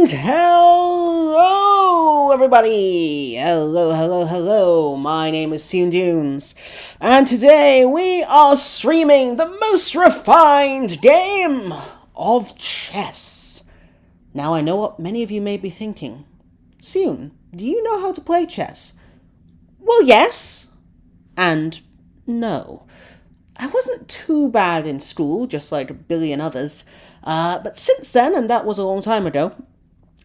And hello, everybody! Hello. My name is Sean Dunes, and today we are streaming the most refined game of chess. Now, I know what many of you may be thinking. Sean, do you know how to play chess? Well, yes, and no. I wasn't too bad in school, just like a billion others. But since then, and that was a long time ago,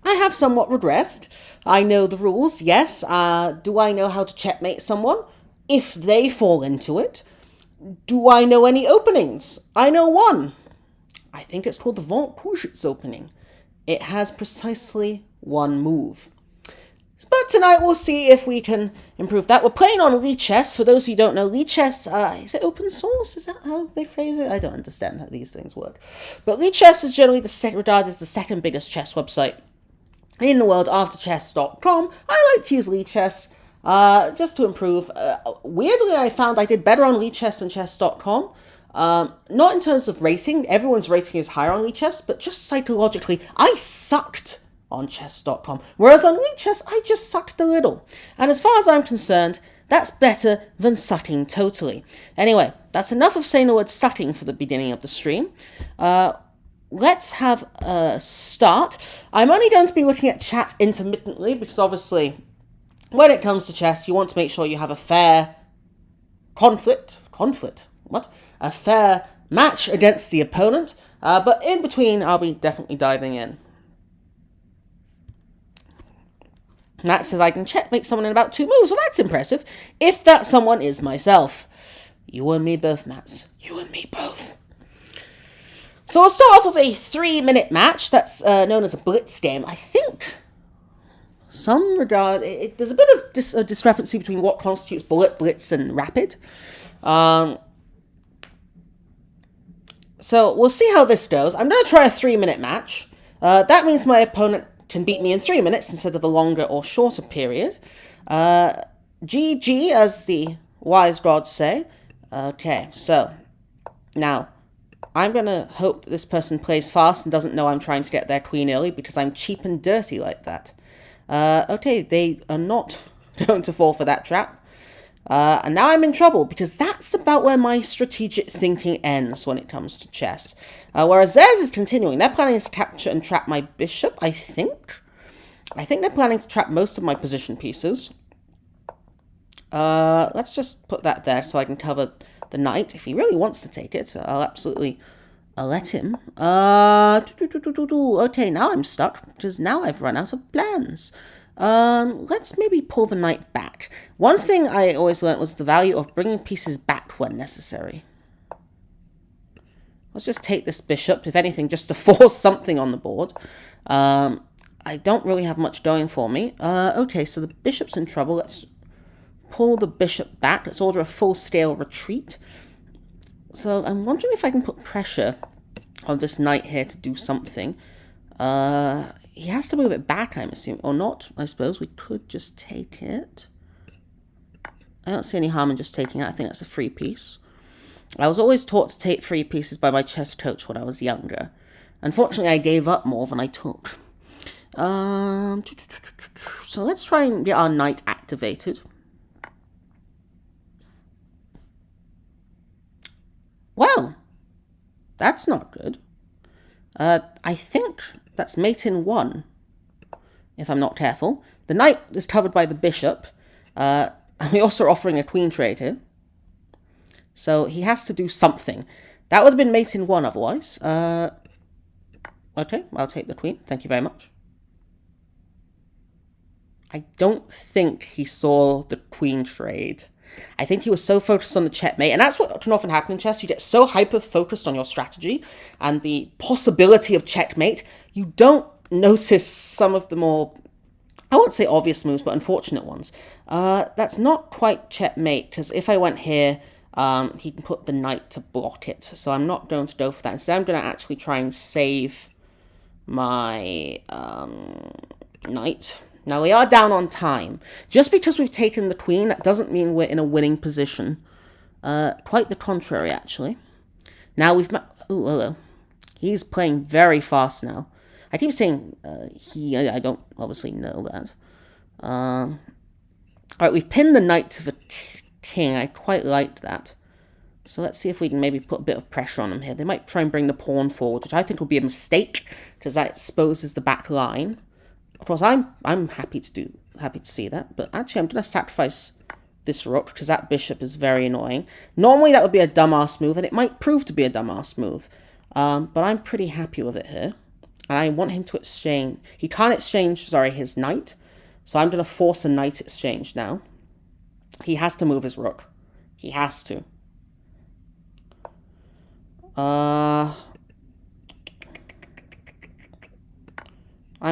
I have somewhat regressed. I know the rules, yes. Do I know how to checkmate someone? If they fall into it. Do I know any openings? I know one. I think it's called the Vent-Pujitz opening. It has precisely one move. But tonight we'll see if we can improve that. We're playing on Lichess. For those who don't know, Lichess, is it open source? Is that how they phrase it? I don't understand how these things work. But Lichess is generally regarded as the second biggest chess website in the world after chess.com. I like to use Lichess just to improve. Weirdly, I found I did better on Lichess than chess.com. Not in terms of rating. Everyone's rating is higher on Lichess, but just psychologically, I sucked on chess.com, whereas on Lichess, I just sucked a little. And as far as I'm concerned, that's better than sucking totally. Anyway, that's enough of saying the word sucking for the beginning of the stream. Let's have a start. I'm only going to be looking at chat intermittently, because obviously, when it comes to chess, you want to make sure you have a fair a fair match against the opponent, but in between, I'll be definitely diving in. Matt says I can checkmate someone in about 2 moves. Well, that's impressive. If that someone is myself. You and me both, Mats. You and me both. So we'll start off with a 3-minute match. That's known as a blitz game. I think there's a bit of discrepancy between what constitutes bullet, blitz, and rapid. So we'll see how this goes. I'm going to try a 3-minute match. That means my opponent can beat me in 3 minutes instead of a longer or shorter period. GG, as the wise gods say. Okay, so now I'm going to hope this person plays fast and doesn't know I'm trying to get their queen early because I'm cheap and dirty like that. Okay, they are not going to fall for that trap. And now I'm in trouble because that's about where my strategic thinking ends when it comes to chess. Whereas theirs is continuing. They're planning to capture and trap my bishop, I think. I think they're planning to trap most of my position pieces. Let's just put that there so I can cover the knight. If he really wants to take it, I'll absolutely let him. Okay, now I'm stuck because now I've run out of plans. Let's maybe pull the knight back. One thing I always learned was the value of bringing pieces back when necessary. Let's just take this bishop, if anything, just to force something on the board. I don't really have much going for me. Okay, so the bishop's in trouble. Let's pull the bishop back. Let's order a full-scale retreat. So I'm wondering if I can put pressure on this knight here to do something. He has to move it back, I'm assuming. Or not, I suppose. We could just take it. I don't see any harm in just taking it. I think that's a free piece. I was always taught to take free pieces by my chess coach when I was younger. Unfortunately, I gave up more than I took. So let's try and get our knight activated. Well, that's not good. I think that's mate in 1, if I'm not careful. The knight is covered by the bishop. And we're also offering a queen trade here. So he has to do something. That would have been mate in 1 otherwise. Okay, I'll take the queen. Thank you very much. I don't think he saw the queen trade. I think he was so focused on the checkmate, and that's what can often happen in chess. You get so hyper-focused on your strategy and the possibility of checkmate, you don't notice some of the more, I won't say obvious moves, but unfortunate ones. That's not quite checkmate, because if I went here, he can put the knight to block it, so I'm not going to go for that. Instead, I'm going to actually try and save my knight. Now, we are down on time. Just because we've taken the queen, that doesn't mean we're in a winning position. Quite the contrary, actually. Now we've... Ooh, hello. He's playing very fast now. I keep saying he. I don't obviously know that. Alright, we've pinned the knight to the king. I quite liked that. So let's see if we can maybe put a bit of pressure on them here. They might try and bring the pawn forward, which I think will be a mistake, because that exposes the back line. Of course, I'm happy to see that, but actually I'm going to sacrifice this rook, because that bishop is very annoying. Normally that would be a dumbass move, and it might prove to be a dumbass move. But I'm pretty happy with it here. And I want him to exchange. He can't exchange, sorry, his knight. So I'm going to force a knight exchange now. He has to move his rook. He has to. I'm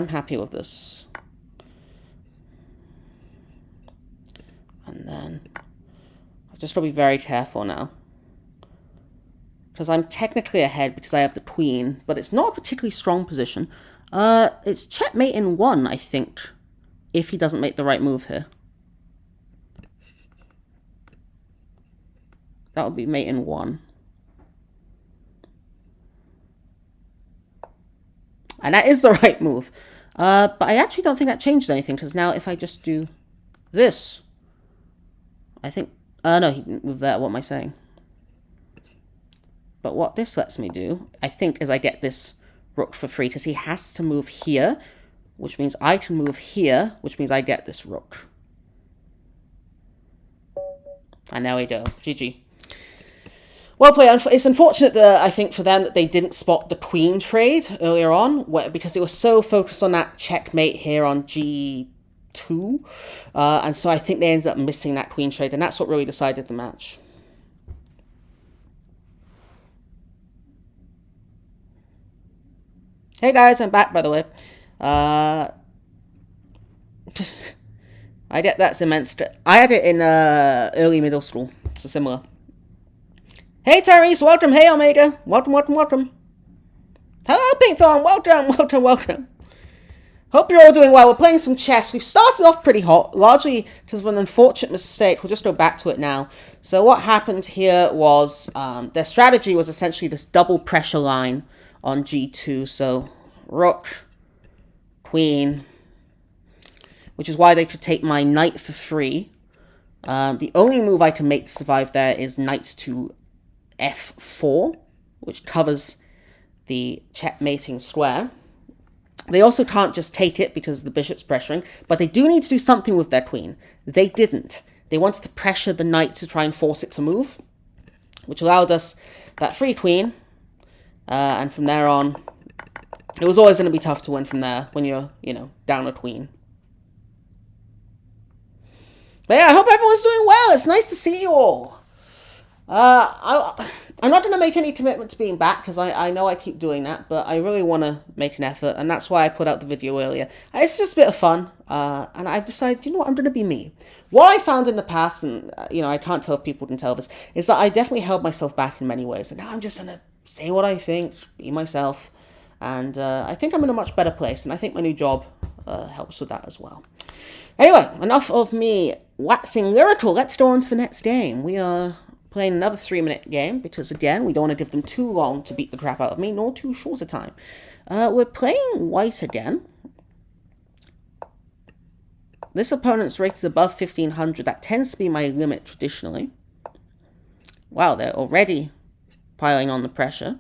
happy with this. And then I've just got to be very careful now. Because I'm technically ahead because I have the queen, but it's not a particularly strong position. It's checkmate in 1, I think, if he doesn't make the right move here. That would be mate in 1. And that is the right move. But I actually don't think that changed anything, because now if I just do this, I think... no, he didn't move that. What am I saying? But what this lets me do, I think, is I get this rook for free, because he has to move here, which means I can move here, which means I get this rook. And there we go. GG. Well played. It's unfortunate, I think, for them that they didn't spot the queen trade earlier on, because they were so focused on that checkmate here on G2. And so I think they ended up missing that queen trade, and that's what really decided the match. Hey guys, I'm back, by the way. I get that's immense. I had it in early middle school, so similar. Hey Tyrese, welcome. Hey Omega, welcome, welcome, welcome. Hello Pinkthorn, welcome, welcome, welcome. Hope you're all doing well. We're playing some chess. We've started off pretty hot, largely because of an unfortunate mistake. We'll just go back to it now. So what happened here was their strategy was essentially this double pressure line on G2. So rook, queen, which is why they could take my knight for free. The only move I can make to survive there is knight to f4, which covers the checkmating square. They also can't just take it because the bishop's pressuring, but they do need to do something with their queen. They didn't. They wanted to pressure the knight to try and force it to move, which allowed us that free queen. And from there on, it was always going to be tough to win from there when you're, down a queen. But yeah, I hope everyone's doing well. It's nice to see you all. I'm not going to make any commitment to being back, because I know I keep doing that, but I really want to make an effort, and that's why I put out the video earlier. It's just a bit of fun, and I've decided, you know what, I'm going to be me. What I found in the past, and, I can't tell if people can tell this, is that I definitely held myself back in many ways, and now I'm just going to say what I think, be myself, and I think I'm in a much better place, and I think my new job helps with that as well. Anyway, enough of me waxing lyrical. Let's go on to the next game. We are playing another 3-minute game, because again, we don't want to give them too long to beat the crap out of me, nor too short a time. We're playing white again. This opponent's rated above 1500. That tends to be my limit traditionally. Wow, they're already piling on the pressure.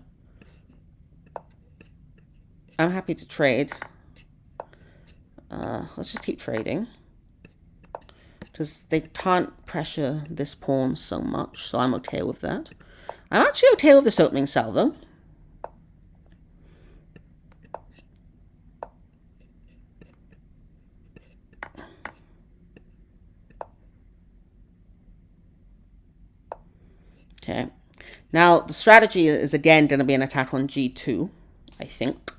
I'm happy to trade. Let's just keep trading, because they can't pressure this pawn so much, so I'm okay with that. I'm actually okay with this opening salvo. Okay. Now, the strategy is again going to be an attack on G2, I think.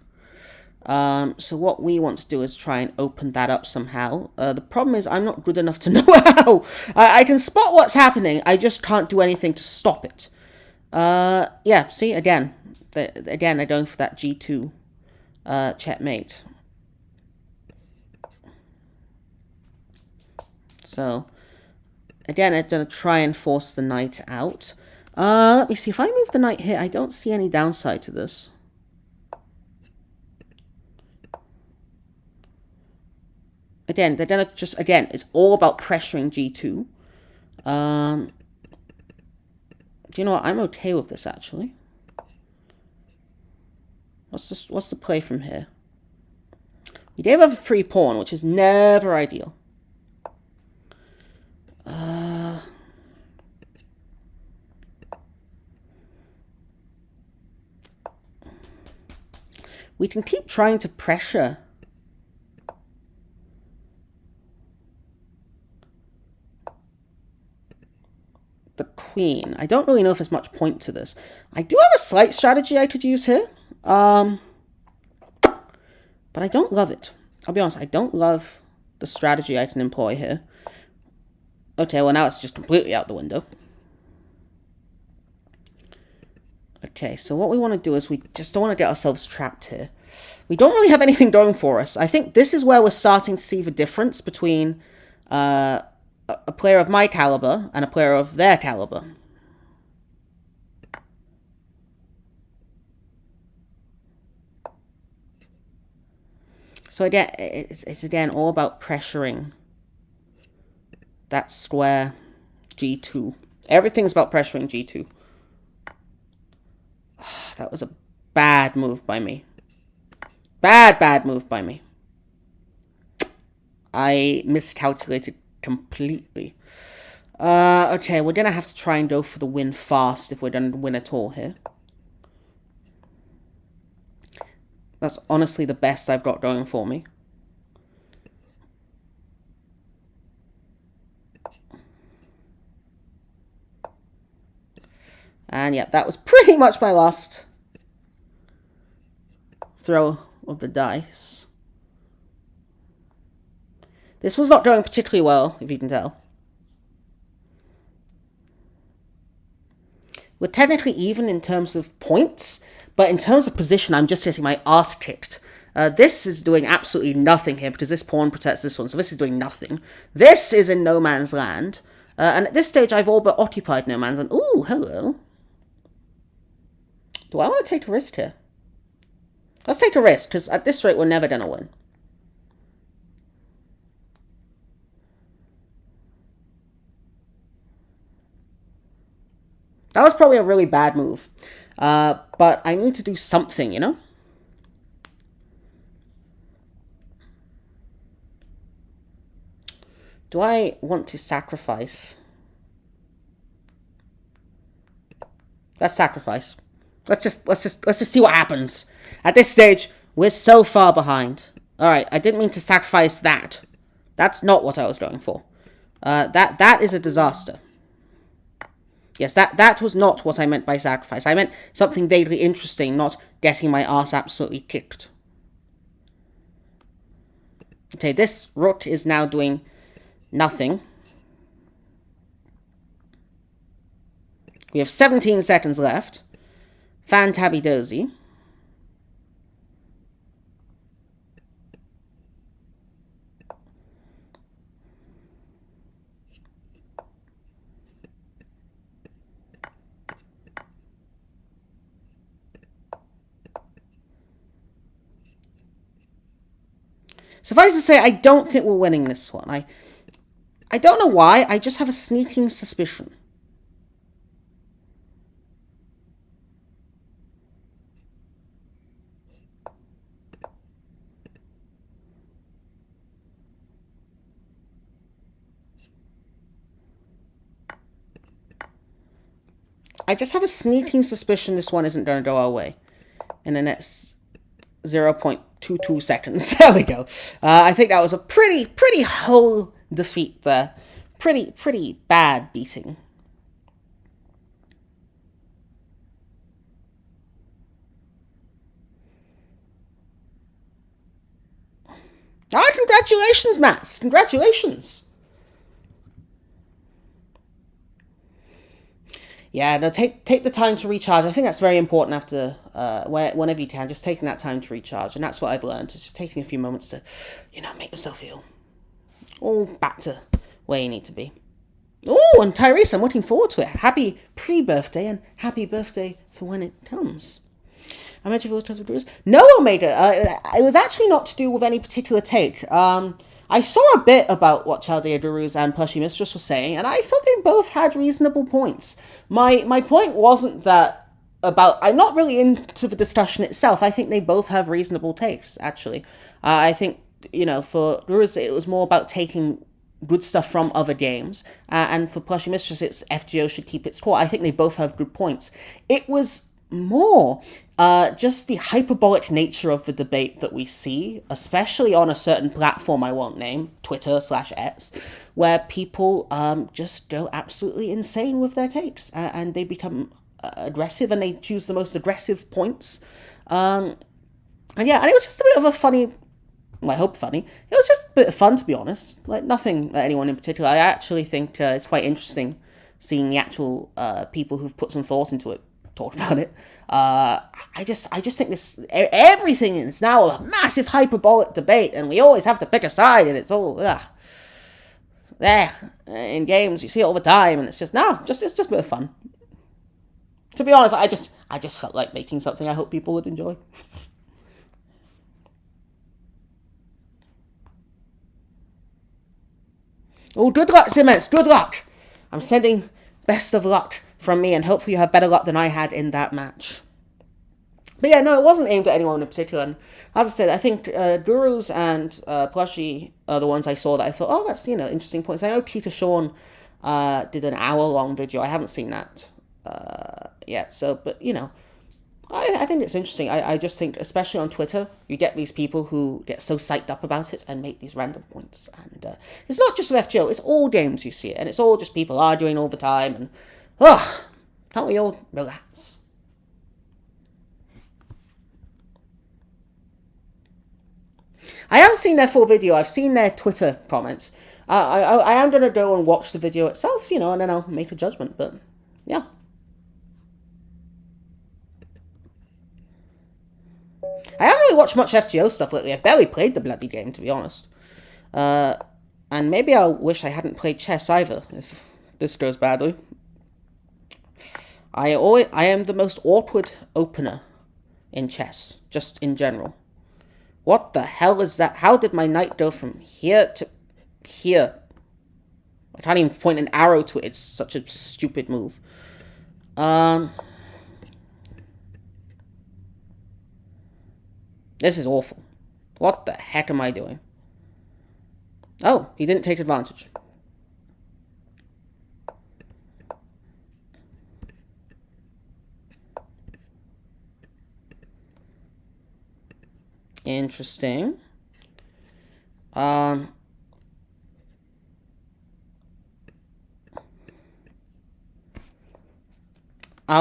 So what we want to do is try and open that up somehow. The problem is I'm not good enough to know how. I can spot what's happening, I just can't do anything to stop it. Yeah, see, again, they're going for that G2 checkmate. So, again, I'm going to try and force the knight out. Let me see, if I move the knight here, I don't see any downside to this. Again, they're gonna just, again, it's all about pressuring G2. Do you know what? I'm okay with this, actually. What's the play from here? We gave up a free pawn, which is never ideal. We can keep trying to pressure. The queen. I don't really know if there's much point to this. I do have a slight strategy I could use here. But I don't love it. I'll be honest, I don't love the strategy I can employ here. Okay, well now it's just completely out the window. Okay, so what we want to do is we just don't want to get ourselves trapped here. We don't really have anything going for us. I think this is where we're starting to see the difference between a player of my caliber and a player of their caliber. So again, it's again all about pressuring that square G2. Everything's about pressuring G2. That was a bad move by me. Bad move by me. I miscalculated completely. Okay, we're gonna have to try and go for the win fast if we're gonna win at all here. That's honestly the best I've got going for me. And yeah, that was pretty much my last throw of the dice. This was not going particularly well, if you can tell. We're technically even in terms of points, but in terms of position, I'm just getting my ass kicked. This is doing absolutely nothing here, because this pawn protects this one, so this is doing nothing. This is in no man's land. And at this stage, I've all but occupied no man's land. Ooh, hello. Do I want to take a risk here? Let's take a risk, because at this rate, we're never going to win. That was probably a really bad move. But I need to do something, you know? Do I want to sacrifice? Let's sacrifice. Let's just see what happens. At this stage, we're so far behind. Alright, I didn't mean to sacrifice that. That's not what I was going for. That is a disaster. Yes, that was not what I meant by sacrifice. I meant something vaguely interesting, not getting my ass absolutely kicked. Okay, this rook is now doing nothing. We have 17 seconds left. Fantabby-dozy. Suffice to say, I don't think we're winning this one. I don't know why, I just have a sneaking suspicion. I just have a sneaking suspicion this one isn't going to go our way in the next 0.22 seconds. There we go. I think that was a pretty whole defeat there. Pretty bad beating. Ah, congratulations, Matt. Congratulations. Yeah, no, take the time to recharge. I think that's very important after, whenever you can, just taking that time to recharge. And that's what I've learned, is just taking a few moments to, you know, make yourself feel all back to where you need to be. Oh, and Tyrese, I'm looking forward to it. Happy pre-birthday and happy birthday for when it comes. I mentioned those types of doers. No, Omega, it was actually not to do with any particular take. I saw a bit about what Chaldea Gurus and Plushy Mistress were saying, and I thought they both had reasonable points. My point wasn't that about. I'm not really into the discussion itself. I think they both have reasonable takes, actually. I think, for Gurus, it was more about taking good stuff from other games, and for Plushy Mistress, it's FGO should keep its core. I think they both have good points. It was more just the hyperbolic nature of the debate that we see, especially on a certain platform I won't name, Twitter/X, where people just go absolutely insane with their takes, and they become aggressive, and they choose the most aggressive points. And it was just a bit of a funny, well, I hope funny. It was just a bit of fun, to be honest. Like, nothing anyone in particular. I actually think it's quite interesting seeing the actual people who've put some thought into it talk about it. I just think everything is now a massive hyperbolic debate, and we always have to pick a side, and it's all in games you see it all the time, and it's just it's just a bit of fun. To be honest, I just felt like making something I hope people would enjoy. Oh, good luck, Simmons. Good luck. I'm sending best of luck from me, and hopefully you have better luck than I had in that match. But yeah, no, it wasn't aimed at anyone in particular. And as I said, I think Gurus and Plushy are the ones I saw that I thought, oh, that's, interesting points. I know Peter Sean did an hour-long video. I haven't seen that yet. So, but, I think it's interesting. I just think, especially on Twitter, you get these people who get so psyched up about it and make these random points. And it's not just with FGO, it's all games you see it. And it's all just people arguing all the time. And, can't we all relax? I haven't seen their full video. I've seen their Twitter comments. I am going to go and watch the video itself, and then I'll make a judgment. But, yeah. I haven't really watched much FGO stuff lately. I've barely played the bloody game, to be honest. And maybe I'll wish I hadn't played chess either, if this goes badly. I am the most awkward opener in chess, just in general. What the hell is that? How did my knight go from here to here? I can't even point an arrow to it. It's such a stupid move. This is awful. What the heck am I doing? Oh, he didn't take advantage. Interesting. I'll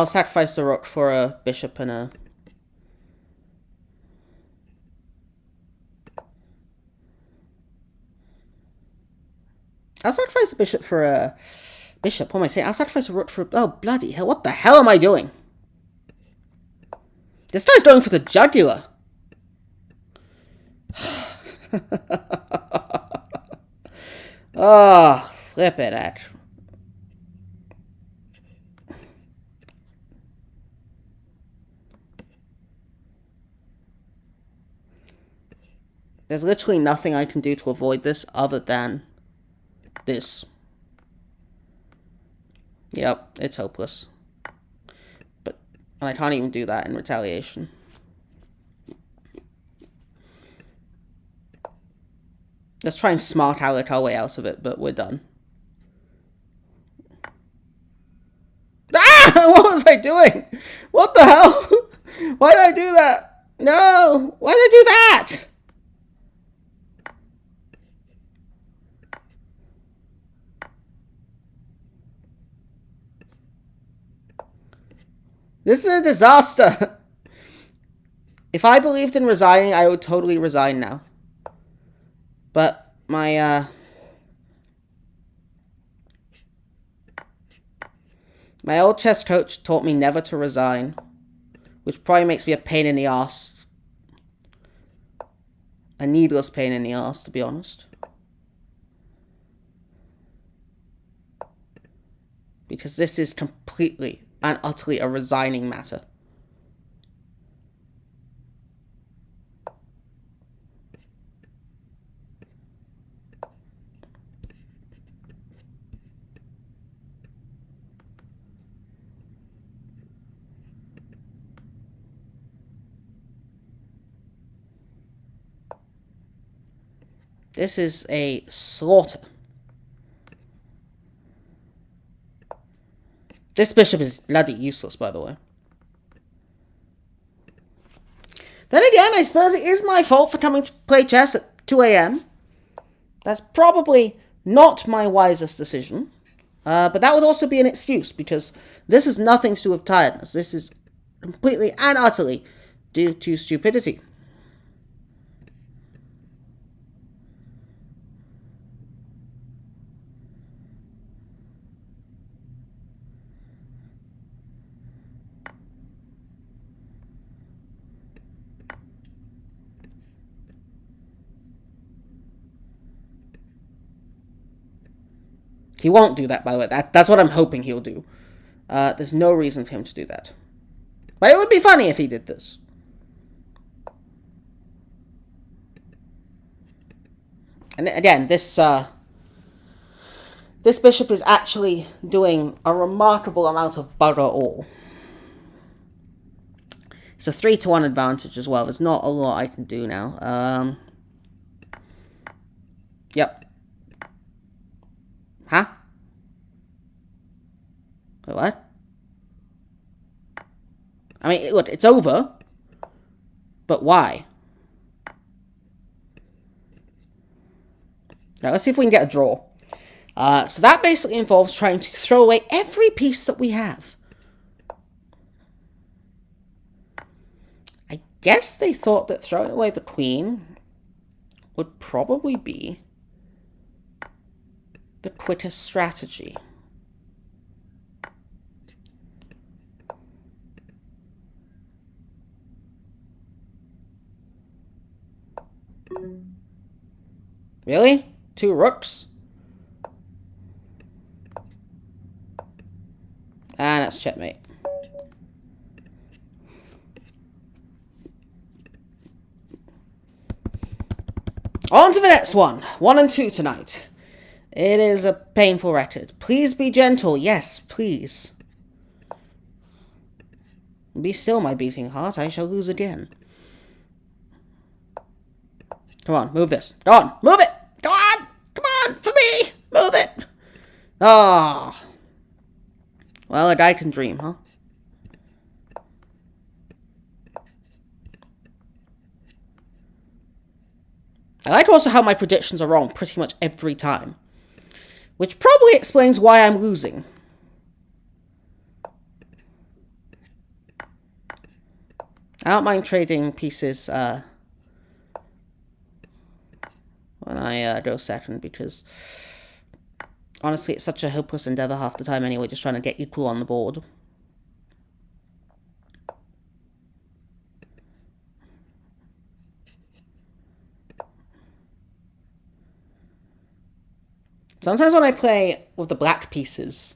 sacrifice the rook for a bishop and a... I'll sacrifice the bishop for a... Bishop, what am I saying? I'll sacrifice a rook for... Oh, bloody hell, what the hell am I doing? This guy's going for the jugular. Oh, flip it, heck. There's literally nothing I can do to avoid this other than this. Yep, it's hopeless. And I can't even do that in retaliation. Let's try and smart aleck our way out of it, but we're done. Ah! What was I doing? What the hell? Why did I do that? No! Why did I do that? This is a disaster. If I believed in resigning, I would totally resign now. But my old chess coach taught me never to resign, which probably makes me a pain in the ass. A needless pain in the ass, to be honest. Because this is completely and utterly a resigning matter. This is a slaughter. This bishop is bloody useless, by the way. Then again, I suppose it is my fault for coming to play chess at 2 a.m. That's probably not my wisest decision. But that would also be an excuse, because this has nothing to do with tiredness. This is completely and utterly due to stupidity. He won't do that, by the way. That's what I'm hoping he'll do. There's no reason for him to do that. But it would be funny if he did this. And again, this bishop is actually doing a remarkable amount of bugger all. It's a 3-1 advantage as well. There's not a lot I can do now. Yep. Huh? What? I mean, look, it's over. But why? Now, let's see if we can get a draw. So that basically involves trying to throw away every piece that we have. I guess they thought that throwing away the queen would probably be the quickest strategy. Really? 2 rooks? And that's checkmate. On to the next one. 1 and 2 tonight. It is a painful record. Please be gentle. Yes, please. Be still, my beating heart. I shall lose again. Come on, move this. Go on, move it! Go on! Come on, for me! Move it! Ah. Oh. Well, a guy can dream, huh? I like also how my predictions are wrong pretty much every time. Which probably explains why I'm losing. I don't mind trading pieces when I go second, because honestly it's such a hopeless endeavor half the time anyway, just trying to get equal on the board. Sometimes when I play with the black pieces,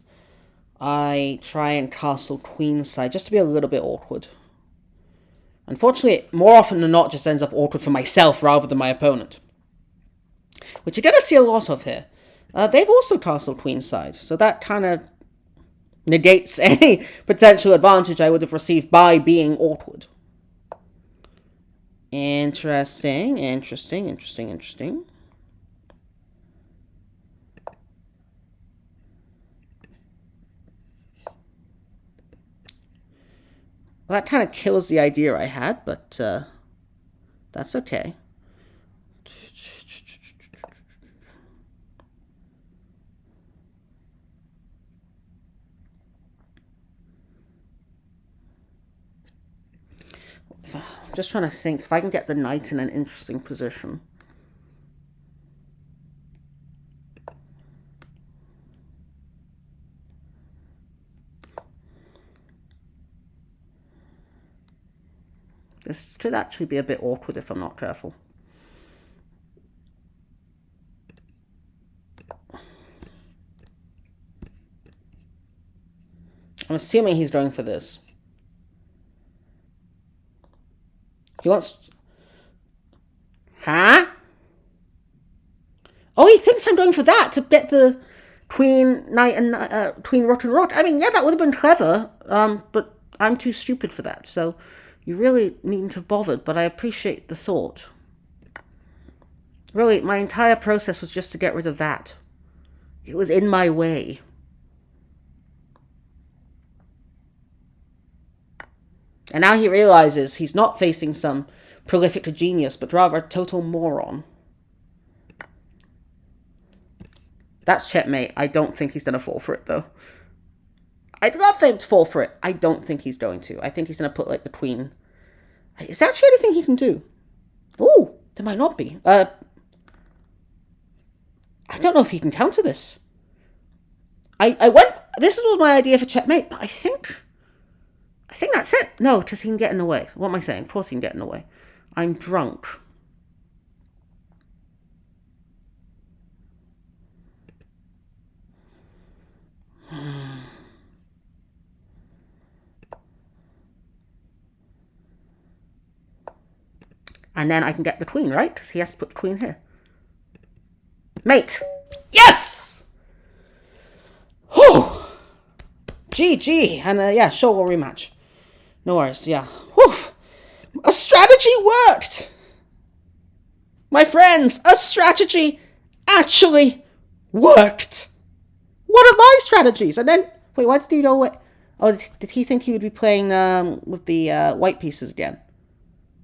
I try and castle queenside just to be a little bit awkward. Unfortunately, more often than not, just ends up awkward for myself rather than my opponent. Which you're going to see a lot of here. They've also castled queenside, so that kind of negates any potential advantage I would have received by being awkward. Interesting, interesting, interesting, interesting. Well, that kind of kills the idea I had, but that's okay. I'm just trying to think if I can get the knight in an interesting position. This could actually be a bit awkward if I'm not careful. I'm assuming he's going for this. He wants... Huh? Oh, he thinks I'm going for that to get the queen, knight, and queen, rook, and rook. I mean, yeah, that would have been clever, but I'm too stupid for that, so you really needn't have bothered, but I appreciate the thought. Really, my entire process was just to get rid of that. It was in my way. And now he realizes he's not facing some prolific genius, but rather a total moron. That's checkmate. I don't think he's going to fall for it, though. I'd love him to fall for it. I don't think he's going to. I think he's going to put, like, the queen. Is there actually anything he can do? Ooh, there might not be. I don't know if he can counter this. This was my idea for checkmate, but I think that's it. No, because he can get in the way. What am I saying? Of course he can get in the way. I'm drunk. And then I can get the queen, right? Because he has to put the queen here. Mate! Yes! Whew! GG! And yeah, sure, we'll rematch. No worries, yeah. Whew! A strategy worked! My friends, a strategy actually worked! What are my strategies? And then, wait, why did he know what? Oh, did he think he would be playing with the white pieces again?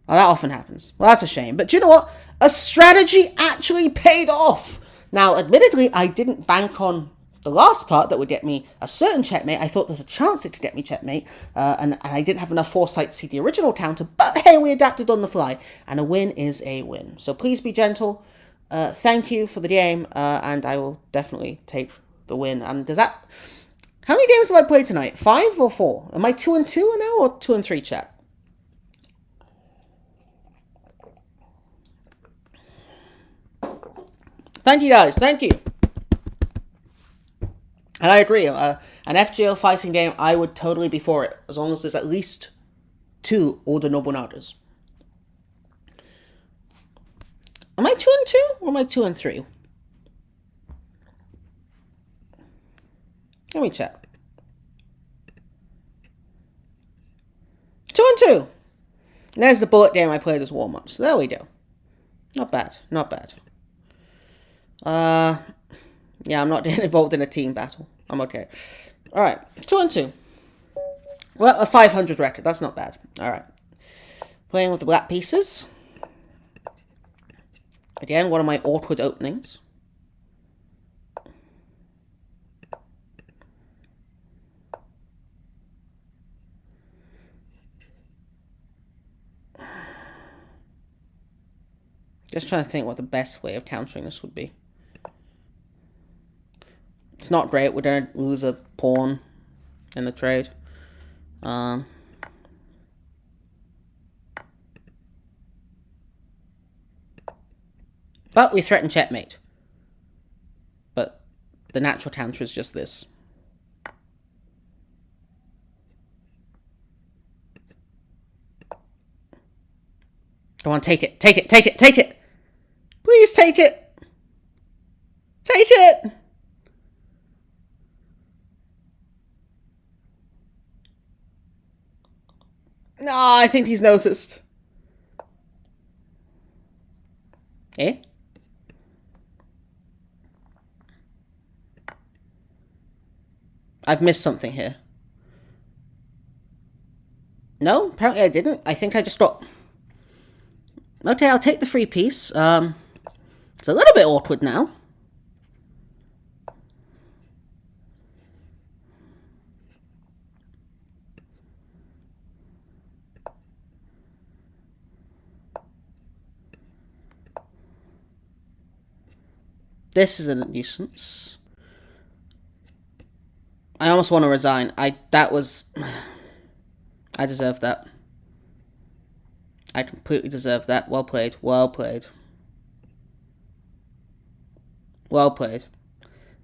Oh, that often happens. Well, that's a shame. But do you know what? A strategy actually paid off. Now, admittedly, I didn't bank on the last part that would get me a certain checkmate. I thought there's a chance it could get me checkmate, and I didn't have enough foresight to see the original counter. But hey, we adapted on the fly, and a win is a win. So please be gentle. Thank you for the game, and I will definitely take the win. And does that... How many games have I played tonight? 5 or 4? Am I 2-2 now, or 2-3, chat? Thank you, guys. Thank you. And I agree. An FGL fighting game, I would totally be for it, as long as there's at least 2 Oda Nobunaga's. Am I 2-2 or am I 2-3? Let me check. 2-2. There's the bullet game I played as warm-up. So there we go. Not bad. Not bad. Yeah, I'm not getting involved in a team battle. I'm okay. Alright, 2-2. Well, a 500 record. That's not bad. Alright. Playing with the black pieces. Again, one of my awkward openings. Just trying to think what the best way of countering this would be. It's not great. We're going to lose a pawn in the trade. But we threaten checkmate. But the natural counter is just this. Go on, take it. Take it. Take it. Take it. Please take it. Take it. No, I think he's noticed. Eh? I've missed something here. No, apparently I didn't. I think I just got... Okay, I'll take the free piece. It's a little bit awkward now. This is a nuisance. I almost want to resign. I deserve that. I completely deserve that. Well played. Well played. Well played.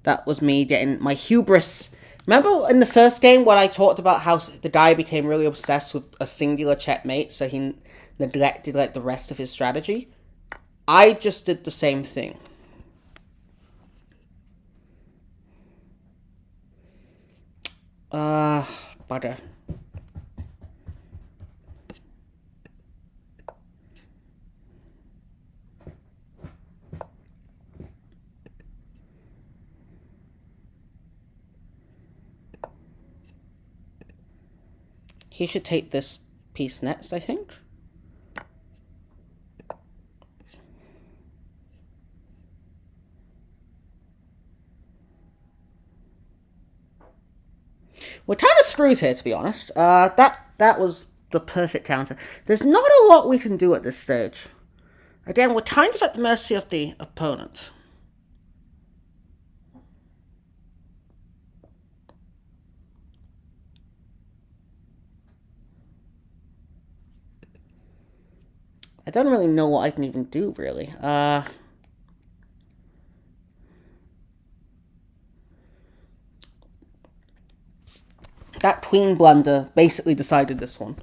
That was me getting my hubris. Remember in the first game when I talked about how the guy became really obsessed with a singular checkmate, so he neglected like the rest of his strategy? I just did the same thing. Butter. He should take this piece next, I think. We're kind of screwed here, to be honest. That was the perfect counter. There's not a lot we can do at this stage. Again, we're kind of at the mercy of the opponent. I don't really know what I can even do, really. That queen blunder basically decided this one.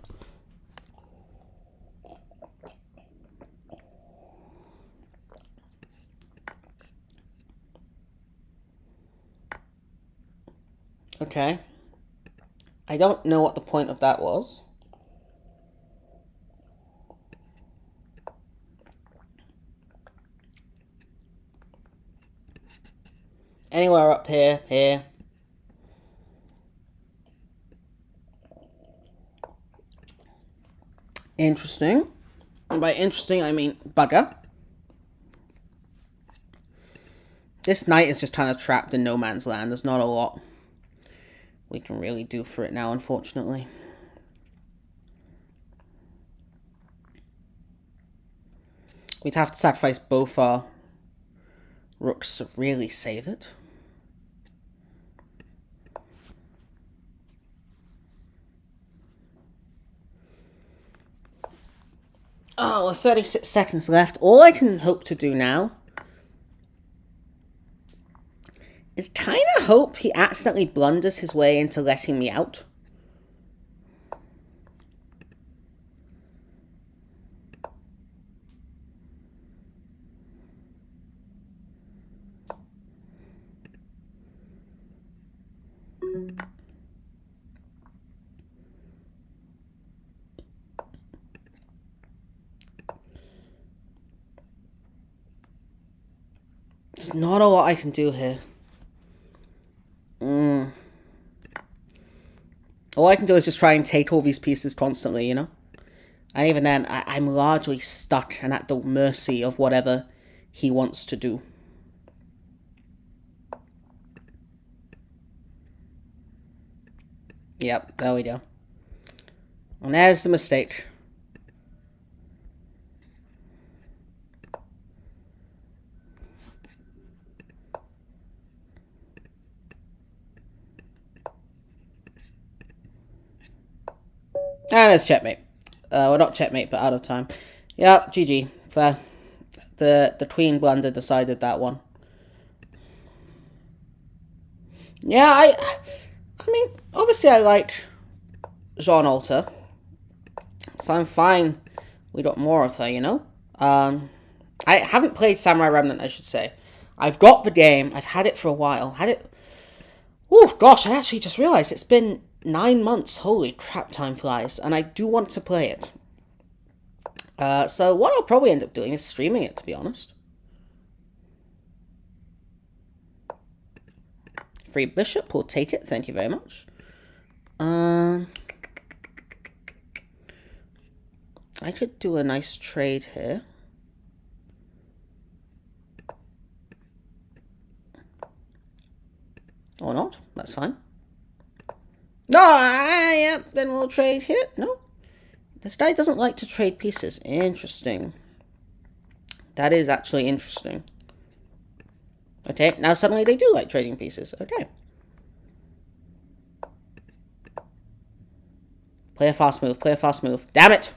Okay. I don't know what the point of that was. Anywhere up here, here. Interesting. And by interesting, I mean bugger. This knight is just kind of trapped in no man's land. There's not a lot we can really do for it now, unfortunately. We'd have to sacrifice both our rooks to really save it. Oh, 36 seconds left. All I can hope to do now is kind of hope he accidentally blunders his way into letting me out. There's not a lot I can do here. All I can do is just try and take all these pieces constantly, you know? And even then, I'm largely stuck and at the mercy of whatever he wants to do. Yep, there we go. And there's the mistake. And it's checkmate. Well, not checkmate, but out of time. Yep, GG. Fair. The queen blunder decided that one. Yeah, I mean, obviously I like Jean Alter. So I'm fine we got more of her, you know? I haven't played Samurai Remnant, I should say. I've got the game. I've had it for a while. Had it... Oh, gosh, I actually just realized it's been 9 months. Holy crap, time flies. And I do want to play it. So what I'll probably end up doing is streaming it, to be honest. Free bishop, we'll take it. Thank you very much. I could do a nice trade here. Or not. That's fine. No, yeah, then we'll trade here. No. This guy doesn't like to trade pieces. Interesting. That is actually interesting. Okay, now suddenly they do like trading pieces. Okay. Play a fast move. Play a fast move. Damn it!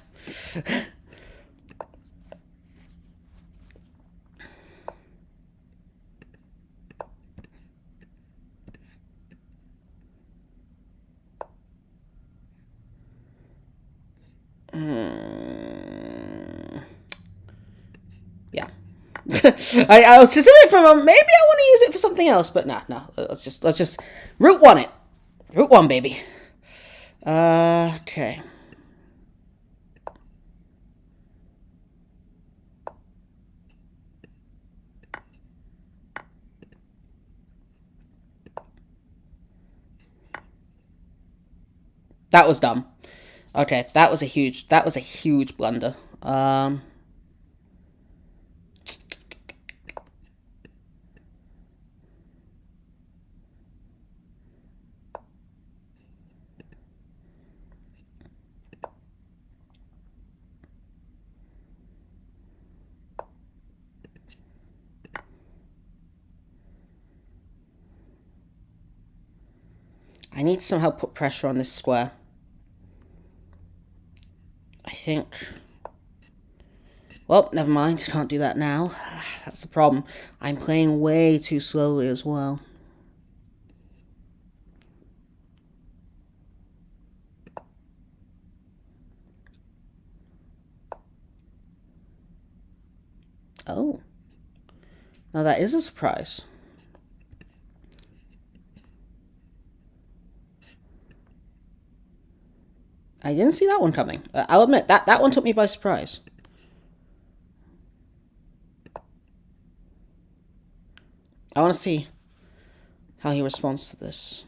Yeah. I was considering for a moment, maybe I want to use it for something else, but no. Let's just route one it. Route one, baby. Okay. That was dumb. Okay, that was a huge blunder. I need to somehow put pressure on this square. I think... Well, never mind. Can't do that now. That's the problem. I'm playing way too slowly as well. Oh. Now that is a surprise. I didn't see that one coming. I'll admit, that one took me by surprise. I want to see how he responds to this.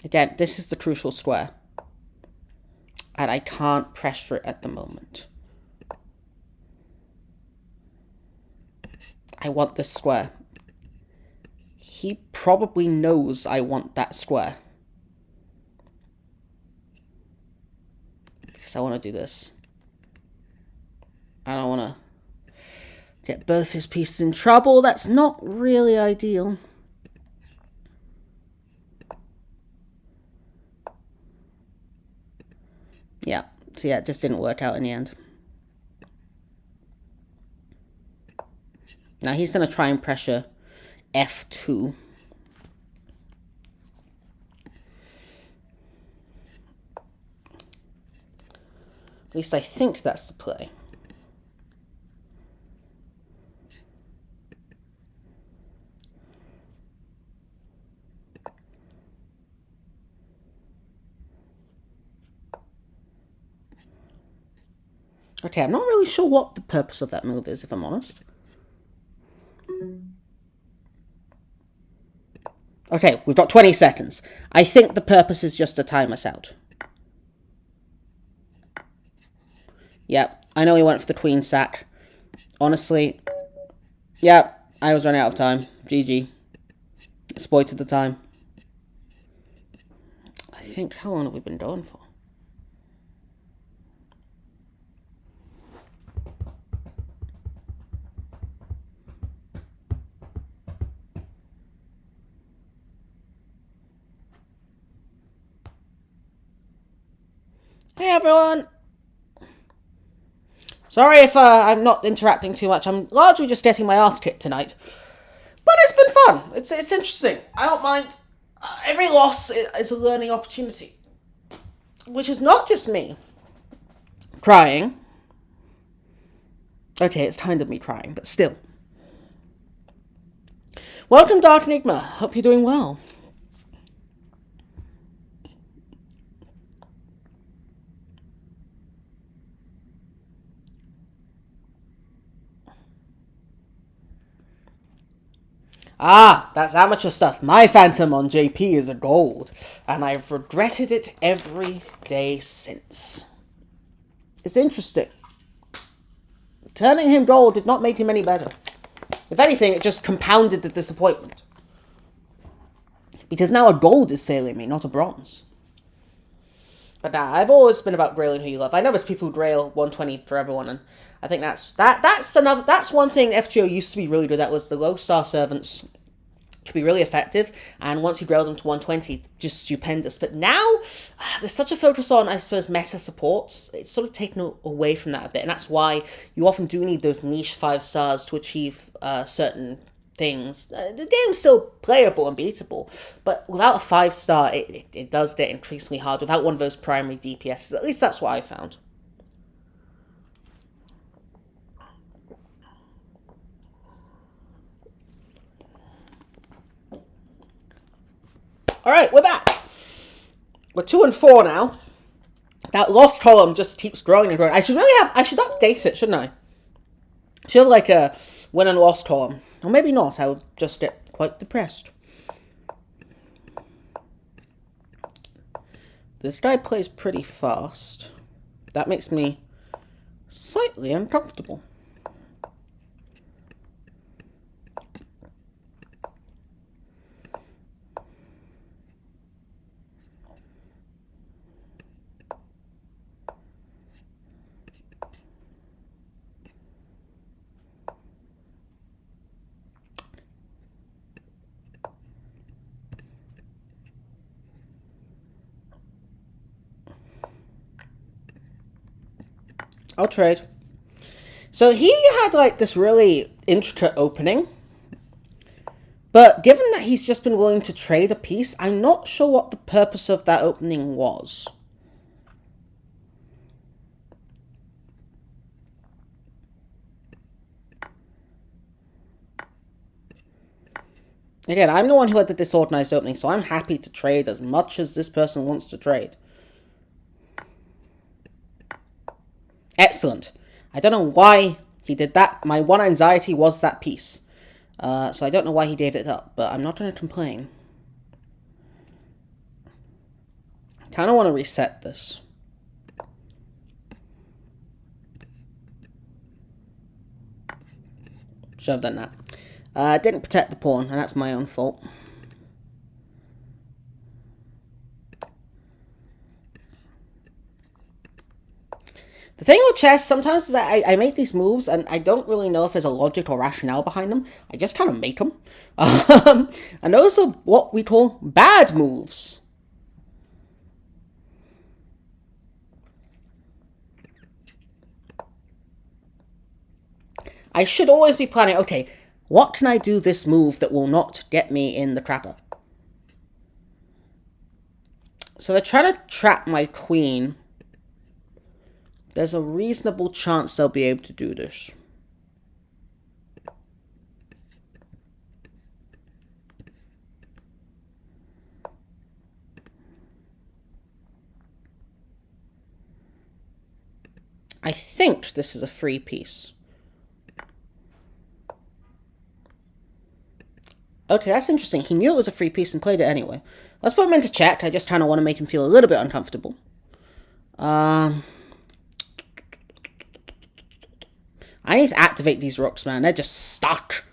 Again, this is the crucial square. And I can't pressure it at the moment. I want this square. He probably knows I want that square. Because I want to do this. I don't want to get both his pieces in trouble. That's not really ideal. Yeah, so yeah, it just didn't work out in the end. Now he's going to try and pressure F2. At least I think that's the play. Okay, I'm not really sure what the purpose of that move is, if I'm honest. Okay, we've got 20 seconds. I think the purpose is just to time us out. Yep, I know he went for the queen sack. Honestly, yep, I was running out of time. GG. Exploited the time. I think, how long have we been going for? Hey everyone! Sorry if I'm not interacting too much. I'm largely just getting my ass kicked tonight. But it's been fun. It's interesting. I don't mind. Every loss is a learning opportunity. Which is not just me crying. Okay, it's kind of me crying, but still. Welcome, Dark Enigma. Hope you're doing well. Ah, that's amateur stuff. My Phantom on JP is a gold, and I've regretted it every day since. It's interesting. Turning him gold did not make him any better. If anything, it just compounded the disappointment. Because now a gold is failing me, not a bronze. But nah, I've always been about grailing who you love. I know there's people who grail 120 for everyone, and I think that's one thing FGO used to be really good at, was the low star servants could be really effective, and once you grail them to 120, just stupendous. But now, there's such a focus on, I suppose, meta supports. It's sort of taken away from that a bit, and that's why you often do need those niche 5 stars to achieve certain things. The game's still playable and beatable, but without a 5 star, it does get increasingly hard without one of those primary DPSs. At least that's what I found. Alright, we're back. We're 2 and 4 now. That lost column just keeps growing and growing. I should update it, shouldn't I? Should have like a win and loss column. Or maybe not, I'll just get quite depressed. This guy plays pretty fast. That makes me slightly uncomfortable. I'll trade. So he had like this really intricate opening. But given that he's just been willing to trade a piece, I'm not sure what the purpose of that opening was. Again, I'm the one who had the disorganized opening, so I'm happy to trade as much as this person wants to trade. Excellent. I don't know why he did that. My one anxiety was that piece. So I don't know why he gave it up, but I'm not going to complain. Kind of want to reset this. Should have done that. Didn't protect the pawn, and that's my own fault. The thing with chess sometimes is that I make these moves and I don't really know if there's a logic or rationale behind them. I just kind of make them. And those are what we call bad moves. I should always be planning, okay, what can I do this move that will not get me in the trapper? So they're trying to trap my queen. There's a reasonable chance they'll be able to do this. I think this is a free piece. Okay, that's interesting. He knew it was a free piece and played it anyway. Let's put him into check. I just kind of want to make him feel a little bit uncomfortable. I need to activate these rooks, man. They're just stuck.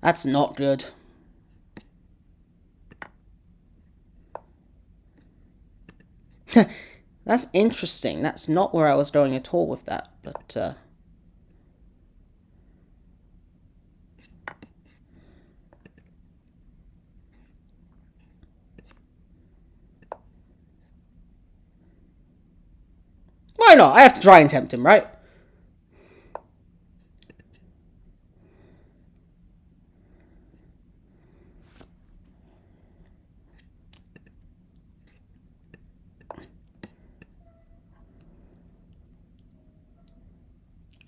That's not good. That's interesting. That's not where I was going at all with that, but... Why not? I have to try and tempt him, right?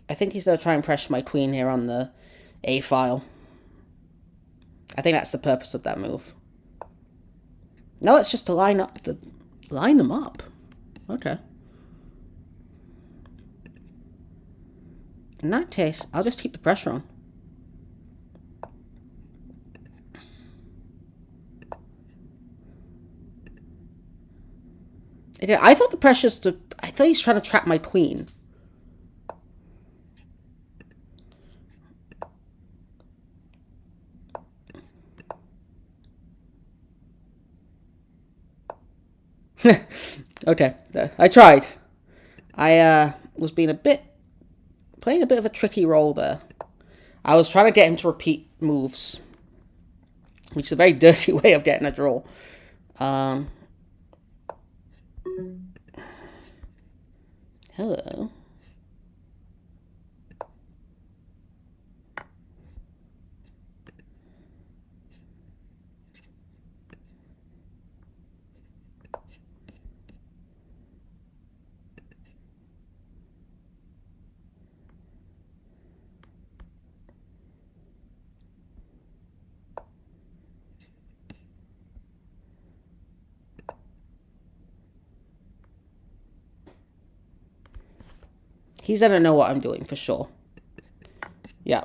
I think he's going to try and pressure my queen here on the A file. I think that's the purpose of that move. No, it's just to line them up. Okay. In that case, I'll just keep the pressure on. Again, I thought the pressure's to... I thought he's trying to trap my queen. Okay, I tried. I was being playing a bit of a tricky role there. I was trying to get him to repeat moves, which is a very dirty way of getting a draw. Hello. He's gonna know what I'm doing for sure. Yeah.